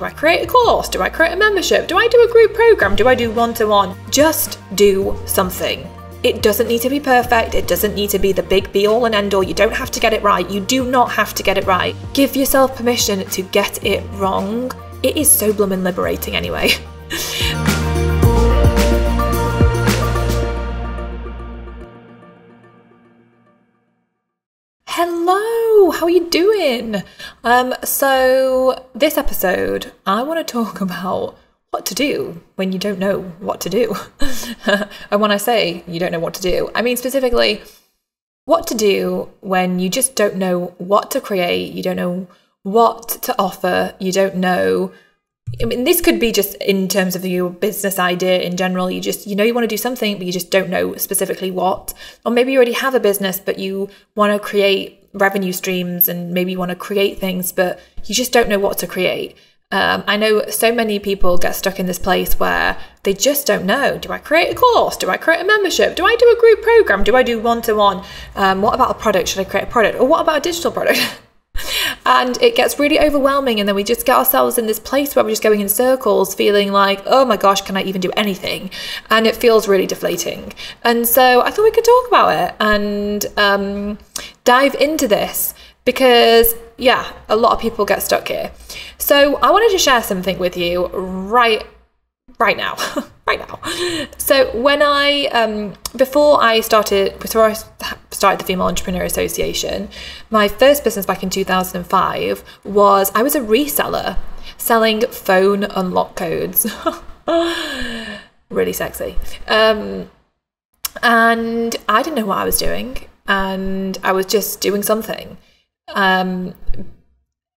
Do I create a course? Do I create a membership? Do I do a group program? Do I do one-to-one? Just do something. It doesn't need to be perfect. It doesn't need to be the big be all and end all. You don't have to get it right. You do not have to get it right. Give yourself permission to get it wrong. It is so blooming liberating anyway. Hello, how are you doing? So this episode, I want to talk about what to do when you don't know what to do. And when I say you don't know what to do, I mean specifically what to do when you just don't know what to create, you don't know what to offer, you don't know. I mean, this could be just in terms of your business idea in general. You know you want to do something, but you just don't know specifically what. Or maybe you already have a business, but you want to create revenue streams and maybe you want to create things, but you just don't know what to create. I know so many people get stuck in this place where they just don't know. Do I create a course? Do I create a membership? Do I do a group program? Do I do one-to-one? What about a product? Should I create a product? Or what about a digital product? And it gets really overwhelming, and then we just get ourselves in this place where we're just going in circles feeling like, oh my gosh, can I even do anything? And it feels really deflating. And so I thought we could talk about it and dive into this because, yeah, a lot of people get stuck here. So I wanted to share something with you right now. So when before I started the Female Entrepreneur Association, my first business back in 2005 was I was a reseller selling phone unlock codes. Really sexy. And I didn't know what I was doing, and I was just doing something.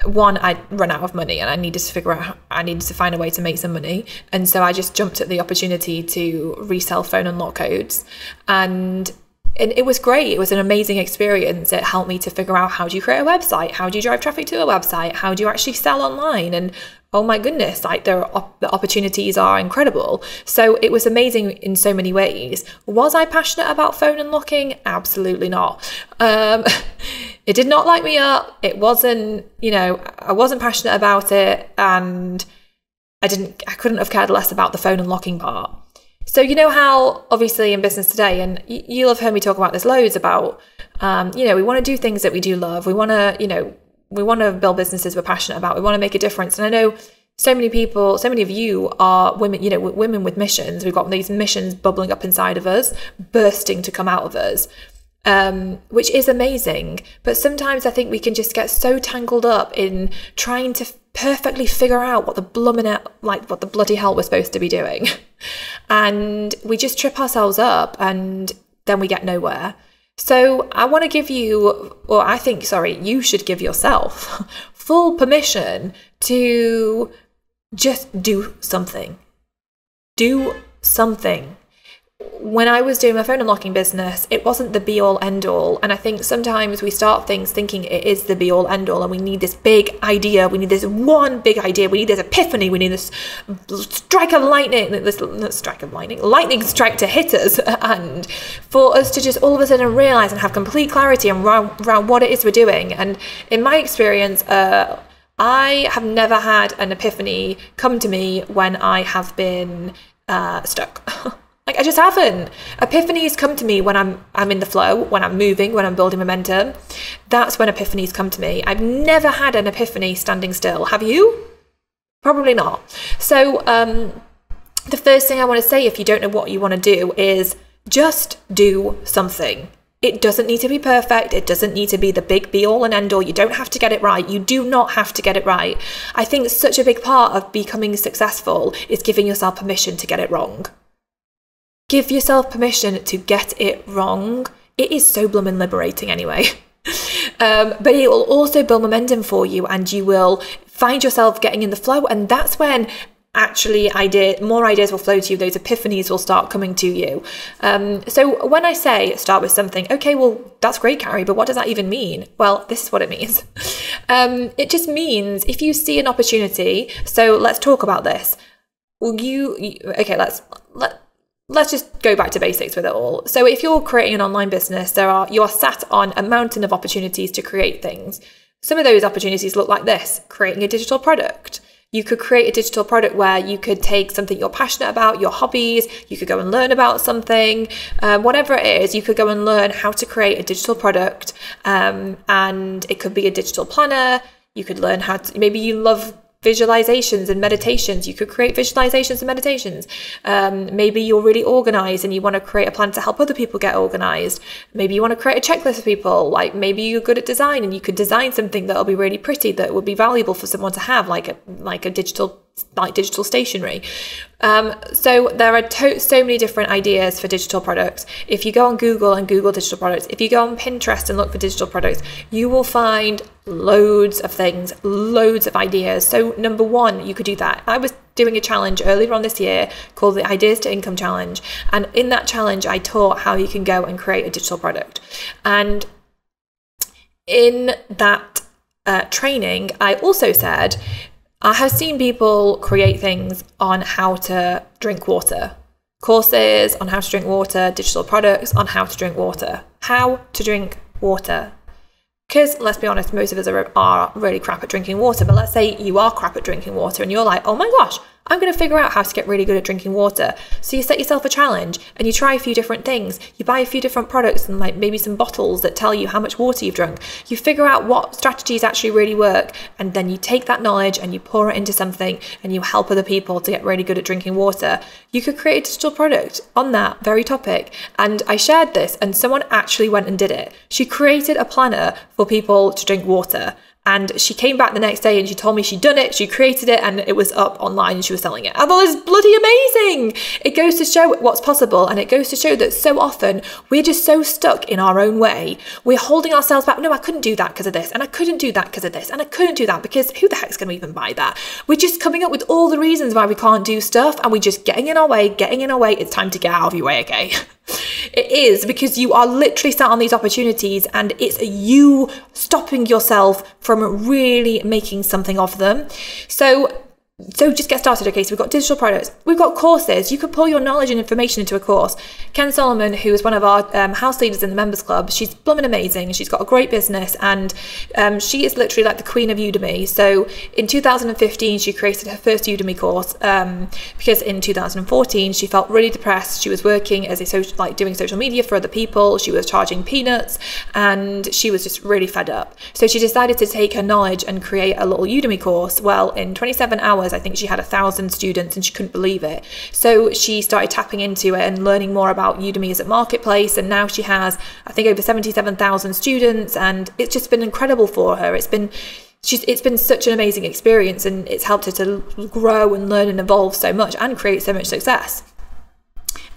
One, I'd run out of money and I needed to find a way to make some money. And so I just jumped at the opportunity to resell phone unlock codes. And it was great. It was an amazing experience. It helped me to figure out, how do you create a website? How do you drive traffic to a website? How do you actually sell online? And oh my goodness, like the opportunities are incredible. So it was amazing in so many ways. Was I passionate about phone unlocking? Absolutely not. It did not light me up. It wasn't, I wasn't passionate about it, and I couldn't have cared less about the phone unlocking part. So you know how obviously in business today, and you'll have heard me talk about this loads about, we want to do things that we do love. We want to build businesses we're passionate about. We want to make a difference. And I know so many people, so many of you are women, women with missions. We've got these missions bubbling up inside of us, bursting to come out of us. Which is amazing, but sometimes I think we can just get so tangled up in trying to perfectly figure out what the bloody hell we're supposed to be doing, and we just trip ourselves up, and then we get nowhere. So I want to give you, you should give yourself full permission to just do something. Do something. When I was doing my phone unlocking business, it wasn't the be all end all. And I think sometimes we start things thinking it is the be all end all, and we need this big idea. We need this one big idea. We need this epiphany. We need this lightning strike to hit us, and for us to just all of a sudden realize and have complete clarity around what it is we're doing. And in my experience, I have never had an epiphany come to me when I have been stuck. Like, I just haven't. Epiphanies come to me when I'm in the flow, when I'm moving, when I'm building momentum. That's when epiphanies come to me. I've never had an epiphany standing still. Have you? Probably not. So the first thing I want to say, if you don't know what you want to do, is just do something. It doesn't need to be perfect. It doesn't need to be the big be all and end all. You don't have to get it right. You do not have to get it right. I think such a big part of becoming successful is giving yourself permission to get it wrong. Give yourself permission to get it wrong. It is so blooming liberating anyway. But it will also build momentum for you, and you will find yourself getting in the flow. And that's when actually more ideas will flow to you. Those epiphanies will start coming to you. So when I say start with something, okay, well, that's great, Carrie, but what does that even mean? Well, this is what it means. It just means if you see an opportunity, so let's talk about this. Okay, let's just go back to basics with it all. So if you're creating an online business, you are sat on a mountain of opportunities to create things. Some of those opportunities look like this: creating a digital product, You could create a digital product where you could take something you're passionate about, your hobbies, you could go and learn about something, whatever it is, you could go and learn how to create a digital product. And it could be a digital planner. You could learn how to, maybe you love visualizations and meditations. You could create visualizations and meditations. Maybe you're really organized and you want to create a plan to help other people get organized. Maybe you want to create a checklist for people. Like maybe you're good at design and you could design something that'll be really pretty that would be valuable for someone to have, like a digital stationery. So there are so many different ideas for digital products. If you go on Google and Google digital products, if you go on Pinterest and look for digital products, you will find loads of things, loads of ideas. So number one, you could do that. I was doing a challenge earlier on this year called the Ideas to Income Challenge. And in that challenge, I taught how you can go and create a digital product. And in that training, I also said, I have seen people create things on how to drink water, courses on how to drink water, digital products on how to drink water, Because let's be honest, most of us are really crap at drinking water. But let's say you are crap at drinking water and you're like, oh my gosh, I'm going to figure out how to get really good at drinking water. So you set yourself a challenge and you try a few different things. You buy a few different products and like maybe some bottles that tell you how much water you've drunk. You figure out what strategies actually really work. And then you take that knowledge and you pour it into something and you help other people to get really good at drinking water. You could create a digital product on that very topic. And I shared this and someone actually went and did it. She created a planner for people to drink water. And she came back the next day and she told me she'd done it, she created it, and it was up online and she was selling it. I thought it was bloody amazing. It goes to show what's possible, and it goes to show that so often we're just so stuck in our own way. We're holding ourselves back. No, I couldn't do that because of this, and I couldn't do that because of this, and I couldn't do that because who the heck's going to even buy that? We're just coming up with all the reasons why we can't do stuff, and we're just getting in our way. It's time to get out of your way, okay? It is, because you are literally sat on these opportunities and it's you stopping yourself from really making something of them. So just get started, okay? So we've got digital products, we've got courses. You could pull your knowledge and information into a course. Ken Solomon, who is one of our house leaders in the members club, she's blooming amazing. She's got a great business and she is literally like the queen of Udemy. So in 2015, she created her first Udemy course because in 2014, she felt really depressed. She was working as doing social media for other people. She was charging peanuts and she was just really fed up. So she decided to take her knowledge and create a little Udemy course. Well, in 27 hours, I think she had 1,000 students and she couldn't believe it. So she started tapping into it and learning more about Udemy as a marketplace. And now she has, I think, over 77,000 students. And it's just been incredible for her. It's been such an amazing experience, and it's helped her to grow and learn and evolve so much and create so much success.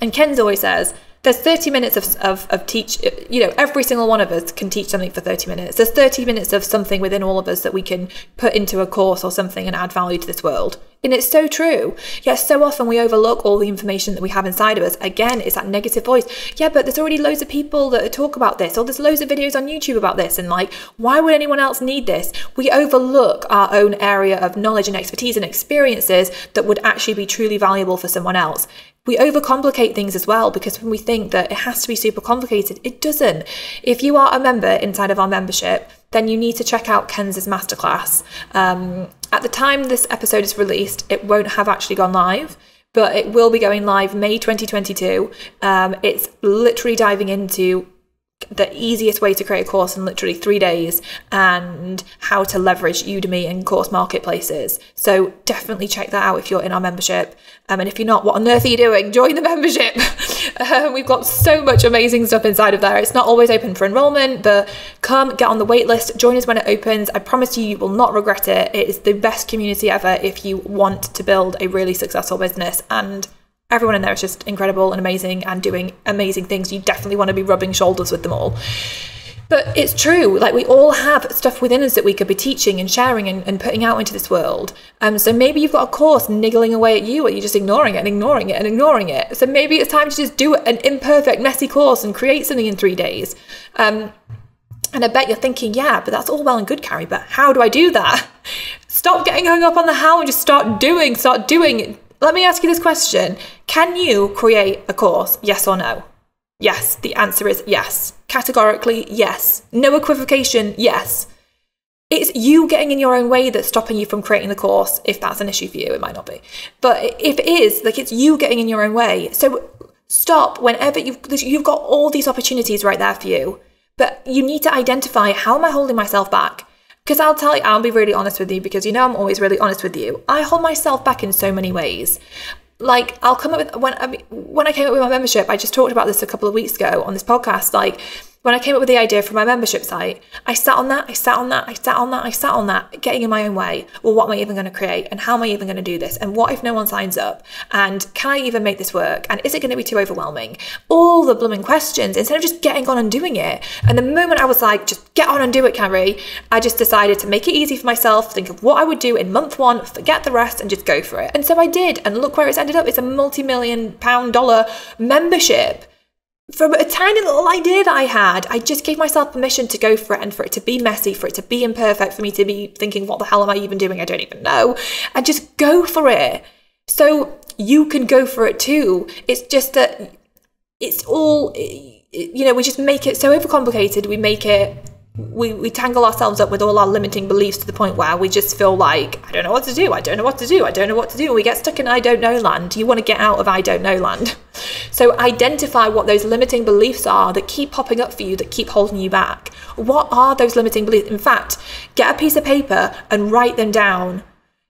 And Ken always says, there's 30 minutes of teach, every single one of us can teach something for 30 minutes. There's 30 minutes of something within all of us that we can put into a course or something and add value to this world. And it's so true. Yes, so often we overlook all the information that we have inside of us. Again, it's that negative voice. Yeah, but there's already loads of people that talk about this, or there's loads of videos on YouTube about this. And like, why would anyone else need this? We overlook our own area of knowledge and expertise and experiences that would actually be truly valuable for someone else. We overcomplicate things as well, because when we think that it has to be super complicated, it doesn't. If you are a member inside of our membership, then you need to check out Ken's masterclass. At the time this episode is released, it won't have actually gone live, but it will be going live May 2022. It's literally diving into the easiest way to create a course in literally 3 days and how to leverage Udemy and course marketplaces. So definitely check that out if you're in our membership. And if you're not, what on earth are you doing? Join the membership. We've got so much amazing stuff inside of there. It's not always open for enrollment, but come get on the wait list. Join us when it opens. I promise you, you will not regret it. It is the best community ever if you want to build a really successful business, and everyone in there is just incredible and amazing and doing amazing things. You definitely want to be rubbing shoulders with them all. But it's true, like we all have stuff within us that we could be teaching and sharing and putting out into this world. So maybe you've got a course niggling away at you, or you're just ignoring it and ignoring it and ignoring it. So maybe it's time to just do an imperfect, messy course and create something in 3 days. And I bet you're thinking, yeah, but that's all well and good, Carrie, but how do I do that? Stop getting hung up on the how and just start doing. Let me ask you this question. Can you create a course? Yes or no? Yes. The answer is yes. Categorically, yes. No equivocation, yes. it's you getting in your own way that's stopping you from creating the course. If that's an issue for you, it might not be. But if it is, like, it's you getting in your own way. So stop whenever you've got all these opportunities right there for you. But you need to identify, how am I holding myself back? Because I'll tell you, I'll be really honest with you, because I'm always really honest with you. I hold myself back in so many ways. Like, I'll come up with, when I came up with my membership, I just talked about this a couple of weeks ago on this podcast, like, when I came up with the idea for my membership site, I sat on that, getting in my own way. Well, what am I even going to create? And how am I even going to do this? And what if no one signs up? And can I even make this work? And is it going to be too overwhelming? All the blooming questions, instead of just getting on and doing it. And the moment I was like, just get on and do it, Carrie, I just decided to make it easy for myself, think of what I would do in month 1, forget the rest, and just go for it. And so I did. And look where it's ended up. It's a multi-million-pound membership. From a tiny little idea that I had, I just gave myself permission to go for it, and for it to be messy, for it to be imperfect, for me to be thinking, what the hell am I even doing? I don't even know. And just go for it. So you can go for it too. It's just that it's all, we just make it so overcomplicated. We make it, we tangle ourselves up with all our limiting beliefs to the point where we just feel like, I don't know what to do. And we get stuck in I don't know land. You want to get out of I don't know land. So identify what those limiting beliefs are that keep popping up for you, that keep holding you back. What are those limiting beliefs? In fact, get a piece of paper and write them down.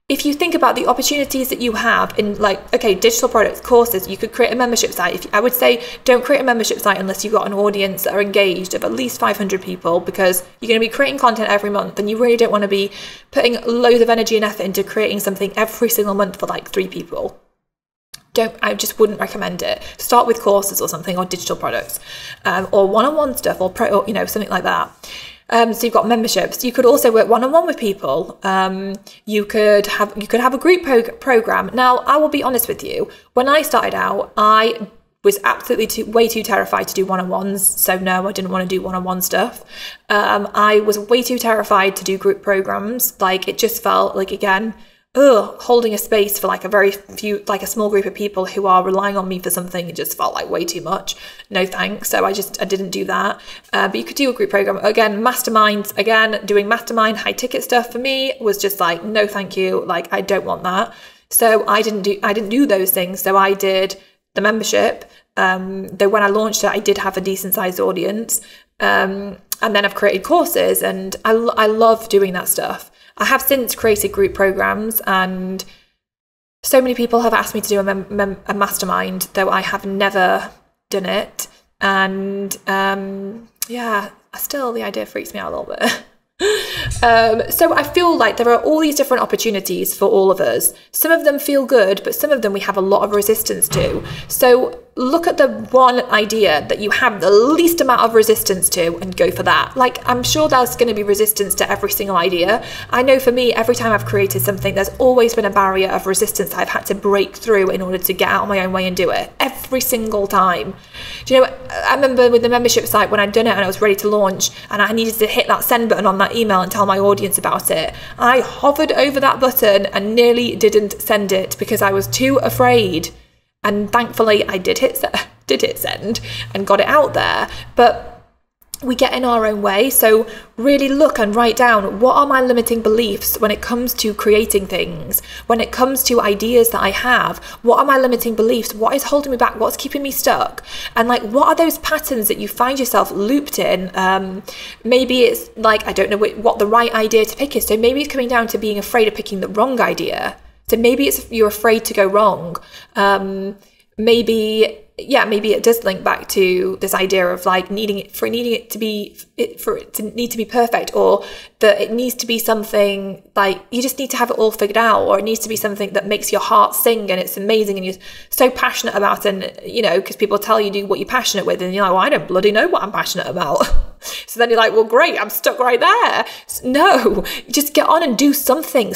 If you think about the opportunities that you have in, like, okay, digital products, courses, you could create a membership site. I would say don't create a membership site unless you've got an audience that are engaged of at least 500 people, because you're going to be creating content every month, and you really don't want to be putting loads of energy and effort into creating something every single month for like 3 people. I just wouldn't recommend it. Start with courses or something, or digital products, or one-on-one stuff, or something like that. So you've got memberships. You could also work one-on-one with people. You could have a group program. Now, I will be honest with you. When I started out, I was absolutely way too terrified to do one-on-ones. So no, I didn't want to do one-on-one stuff. I was way too terrified to do group programs. Like, it just felt like, again, holding a space for like a small group of people who are relying on me for something, it just felt like way too much. No thanks. So I didn't do that. But you could do a group program. Again, masterminds, doing mastermind high ticket stuff for me was just like, no, thank you. Like, I don't want that. So I didn't do those things. So I did the membership. Though when I launched it, I did have a decent sized audience. And then I've created courses, and I love doing that stuff. I have since created group programs, and so many people have asked me to do a mastermind, though I have never done it. And still the idea freaks me out a little bit. So I feel like there are all these different opportunities for all of us. Some of them feel good, but some of them we have a lot of resistance to. So look at the one idea that you have the least amount of resistance to and go for that. Like, I'm sure there's going to be resistance to every single idea. I know for me, every time I've created something, there's always been a barrier of resistance I've had to break through in order to get out of my own way and do it. Every single time. Do you know, I remember with the membership site, when I'd done it and I was ready to launch, and I needed to hit that send button on that email and tell my audience about it. I hovered over that button and nearly didn't send it because I was too afraid. And thankfully I did hit send and got it out there. But we get in our own way. So really look and write down, what are my limiting beliefs when it comes to creating things? When it comes to ideas that I have, what are my limiting beliefs? What is holding me back? What's keeping me stuck? And like, what are those patterns that you find yourself looped in? Maybe it's like, I don't know what the right idea to pick is. So maybe it's coming down to being afraid of picking the wrong idea. So maybe it's you're afraid to go wrong. Maybe it does link back to this idea of like needing it to need to be perfect, or that it needs to be something like you just need to have it all figured out, or it needs to be something that makes your heart sing and it's amazing and you're so passionate about it, and because people tell you do what you're passionate with, and you're like, well, I don't bloody know what I'm passionate about. So then you're like, well, great, I'm stuck right there. No, just get on and do something,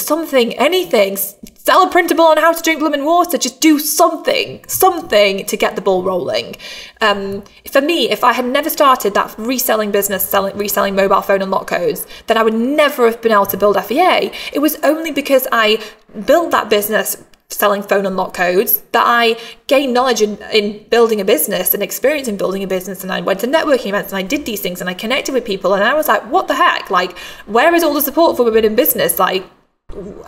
anything. Sell a printable on how to drink blooming water. Just do something to get the ball rolling. For me, if I had never started that reselling business, reselling mobile phone unlock codes, then I would never have been able to build FEA. It was only because I built that business selling phone unlock codes, that I gained knowledge in building a business and experience in building a business. And I went to networking events and I did these things and I connected with people. And I was like, what the heck? Like, where is all the support for women in business? Like,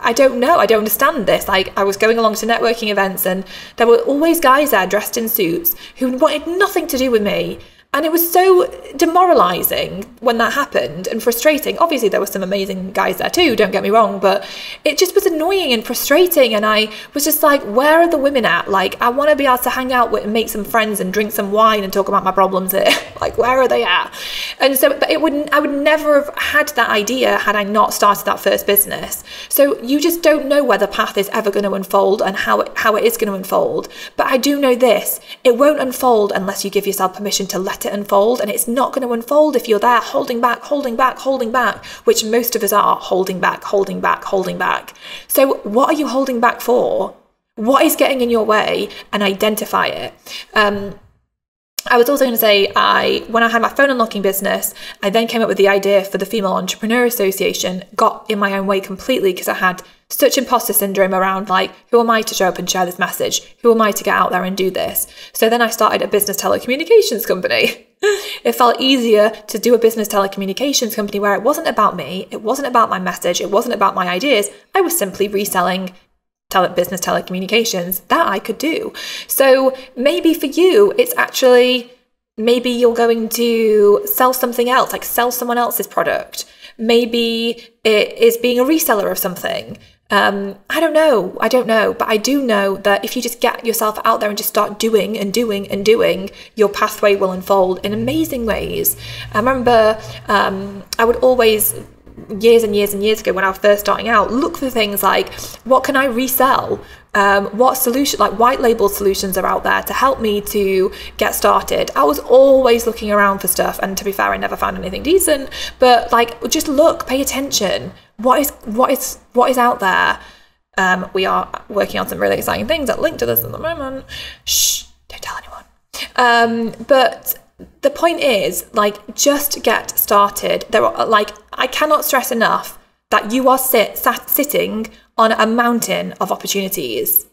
I don't know. I don't understand this. Like, I was going along to networking events and there were always guys there dressed in suits who wanted nothing to do with me. And it was so demoralizing when that happened and frustrating. Obviously, there were some amazing guys there too, don't get me wrong, but it just was annoying and frustrating. And I was just like, where are the women at? Like, I want to be able to hang out with and make some friends and drink some wine and talk about my problems here. Like, where are they at? And so, but I would never have had that idea had I not started that first business. So you just don't know where the path is ever going to unfold and how it is going to unfold. But I do know this, it won't unfold unless you give yourself permission to let it unfold. And it's not going to unfold if you're there holding back, which most of us are, holding back. So what are you holding back for? What is getting in your way? And identify it. I was also going to say, when I had my phone unlocking business, I then came up with the idea for the Female Entrepreneur Association, got in my own way completely because I had such imposter syndrome around, like, who am I to show up and share this message? Who am I to get out there and do this? So then I started a business telecommunications company. It felt easier to do a business telecommunications company where it wasn't about me, it wasn't about my message, it wasn't about my ideas. I was simply reselling business telecommunications that I could do. So maybe for you, it's actually, maybe you're going to sell something else, like sell someone else's product. Maybe it is being a reseller of something. I don't know, but I do know that if you just get yourself out there and just start doing, your pathway will unfold in amazing ways. I remember I would always, years and years ago when I was first starting out, look for things like, what can I resell? What solution, like white label solutions are out there to help me to get started. I was always looking around for stuff, and to be fair, I never found anything decent, but like, just look, pay attention. What is out there? We are working on some really exciting things that link to this at the moment. Shh, don't tell anyone. But the point is, like, just get started. There are, like, I cannot stress enough that you are sitting on a mountain of opportunities,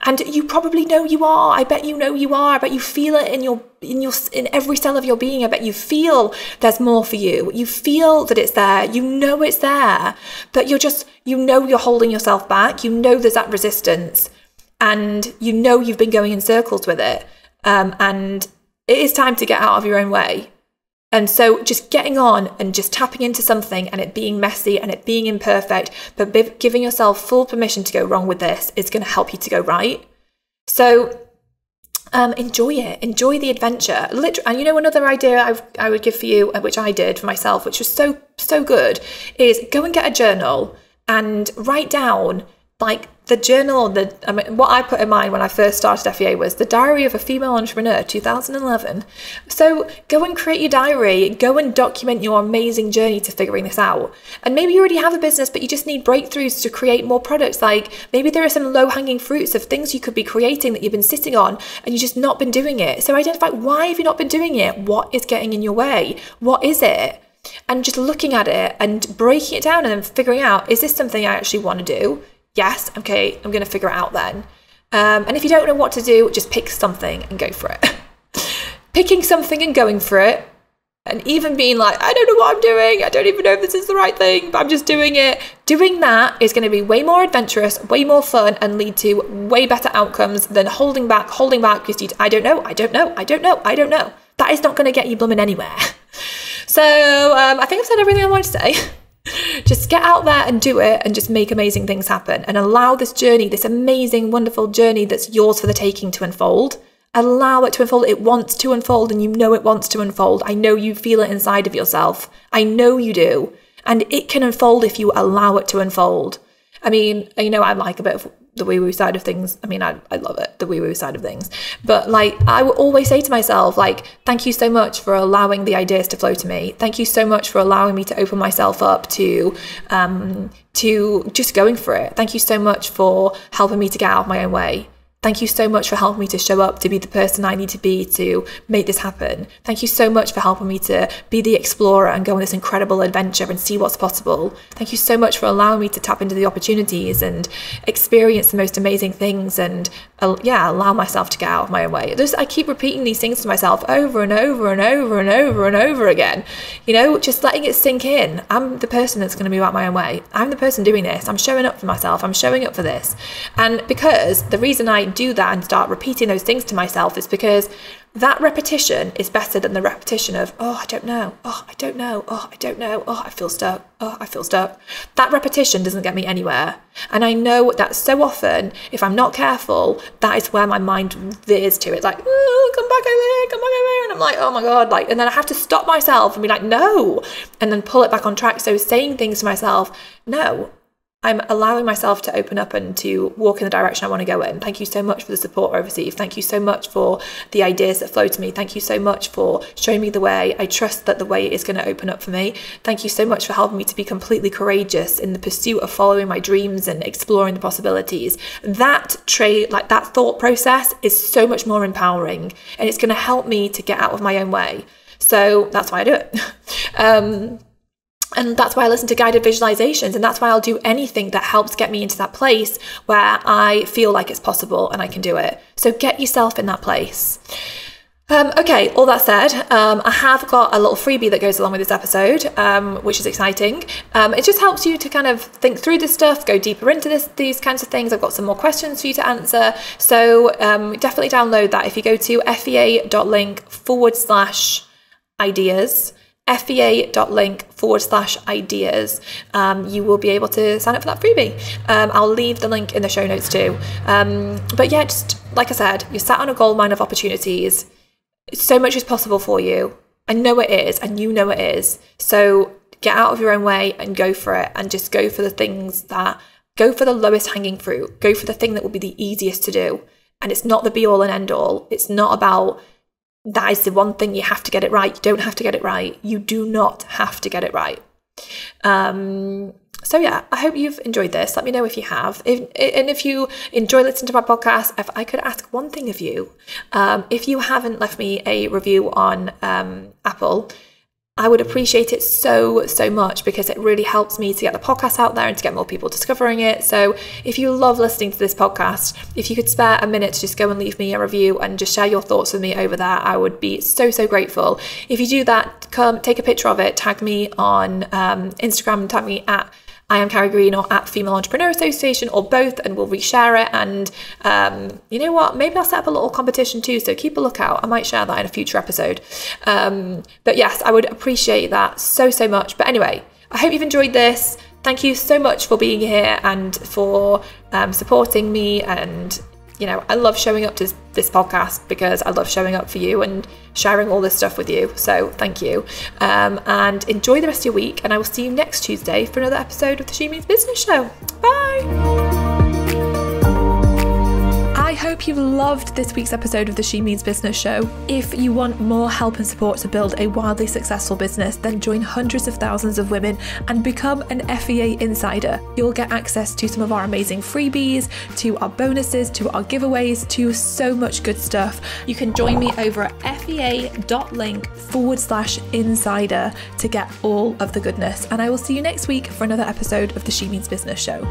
and you probably know you are. I bet you know you are. I bet you feel it in every cell of your being. I bet you feel there's more for you. You feel that it's there. You know it's there, but you're holding yourself back. You know there's that resistance, and you know you've been going in circles with it, and it is time to get out of your own way. And so just getting on and just tapping into something and it being messy and it being imperfect, but giving yourself full permission to go wrong with this is going to help you to go right. So enjoy it. Enjoy the adventure. And you know, another idea I would give for you, which I did for myself, which was so good, is go and get a journal and write down, like, the journal, what I put in mind when I first started FEA was the Diary of a Female Entrepreneur 2011. So go and create your diary, go and document your amazing journey to figuring this out. And maybe you already have a business, but you just need breakthroughs to create more products. Like, maybe there are some low-hanging fruits of things you could be creating that you've been sitting on and you've just not been doing it. So identify, why have you not been doing it? What is getting in your way? What is it? And just looking at it and breaking it down and then figuring out, is this something I actually want to do? Yes, okay, I'm going to figure it out then. And if you don't know what to do, just pick something and go for it. Picking something and going for it, and even being like, I don't know what I'm doing, I don't even know if this is the right thing, but I'm just doing it. Doing that is going to be way more adventurous, way more fun, and lead to way better outcomes than holding back because I don't know. That is not going to get you blooming anywhere. So I think I've said everything I wanted to say. Just get out there and do it and just make amazing things happen and allow this journey, this amazing, wonderful journey that's yours for the taking, to unfold. Allow it to unfold. It wants to unfold, and you know it wants to unfold. I know you feel it inside of yourself. I know you do. And it can unfold if you allow it to unfold. I mean, you know, I like a bit of the woo-woo side of things. I mean, I love it, the woo-woo side of things. But like, I will always say to myself, like, thank you so much for allowing the ideas to flow to me. Thank you so much for allowing me to open myself up to just going for it. Thank you so much for helping me to get out of my own way. Thank you so much for helping me to show up to be the person I need to be to make this happen. Thank you so much for helping me to be the explorer and go on this incredible adventure and see what's possible. Thank you so much for allowing me to tap into the opportunities and experience the most amazing things and allow myself to get out of my own way. I keep repeating these things to myself over and over and over and over and over again. You know, just letting it sink in. I'm the person that's going to move out my own way. I'm the person doing this. I'm showing up for myself. I'm showing up for this. And because the reason I do that and start repeating those things to myself is because that repetition is better than the repetition of, oh, I don't know, oh, I don't know, oh, I don't know, oh, I feel stuck, oh, I feel stuck. That repetition doesn't get me anywhere. And I know that so often, if I'm not careful, that is where my mind veers to. It's like, oh, come back over here, come back over here. And I'm like, oh my God, and then I have to stop myself and be like, no, and then pull it back on track. So saying things to myself, no, I'm allowing myself to open up and to walk in the direction I want to go in. Thank you so much for the support I receive. Thank you so much for the ideas that flow to me. Thank you so much for showing me the way. I trust that the way is going to open up for me. Thank you so much for helping me to be completely courageous in the pursuit of following my dreams and exploring the possibilities. That that thought process is so much more empowering, and it's going to help me to get out of my own way. So that's why I do it. And that's why I listen to guided visualizations, and that's why I'll do anything that helps get me into that place where I feel like it's possible and I can do it. So get yourself in that place. Okay, all that said, I have got a little freebie that goes along with this episode, which is exciting. It just helps you to kind of think through this stuff, go deeper into these kinds of things. I've got some more questions for you to answer. So definitely download that. If you go to fea.link/ideas, fea.link/ideas, you will be able to sign up for that freebie. I'll leave the link in the show notes too. But yeah, just like I said, you're sat on a goldmine of opportunities. So much is possible for you. I know it is, and you know it is. So get out of your own way and go for it, and just go for the things go for the lowest hanging fruit. Go for the thing that will be the easiest to do. And it's not the be all and end all. It's not about that is the one thing you have to get it right. You don't have to get it right. You do not have to get it right. So yeah, I hope you've enjoyed this. Let me know if you have. If you enjoy listening to my podcast, if I could ask one thing of you, if you haven't left me a review on Apple, I would appreciate it so much, because it really helps me to get the podcast out there and to get more people discovering it. So if you love listening to this podcast, if you could spare a minute to just go and leave me a review and just share your thoughts with me over there, I would be so grateful. If you do that, come take a picture of it, tag me on Instagram, tag me at I am Carrie Green or at Female Entrepreneur Association, or both, and we'll reshare it. And you know what? Maybe I'll set up a little competition too, so keep a lookout. I might share that in a future episode. But yes, I would appreciate that so much. But anyway, I hope you've enjoyed this. Thank you so much for being here and for supporting me. And you know, I love showing up to this podcast because I love showing up for you and sharing all this stuff with you. So thank you. And enjoy the rest of your week. And I will see you next Tuesday for another episode of the She Means Business Show. Bye. I hope you've loved this week's episode of the She Means Business Show. If you want more help and support to build a wildly successful business, then join hundreds of thousands of women and become an FEA insider. You'll get access to some of our amazing freebies, to our bonuses, to our giveaways, to so much good stuff. You can join me over at fea.link/insider to get all of the goodness. And I will see you next week for another episode of the She Means Business Show.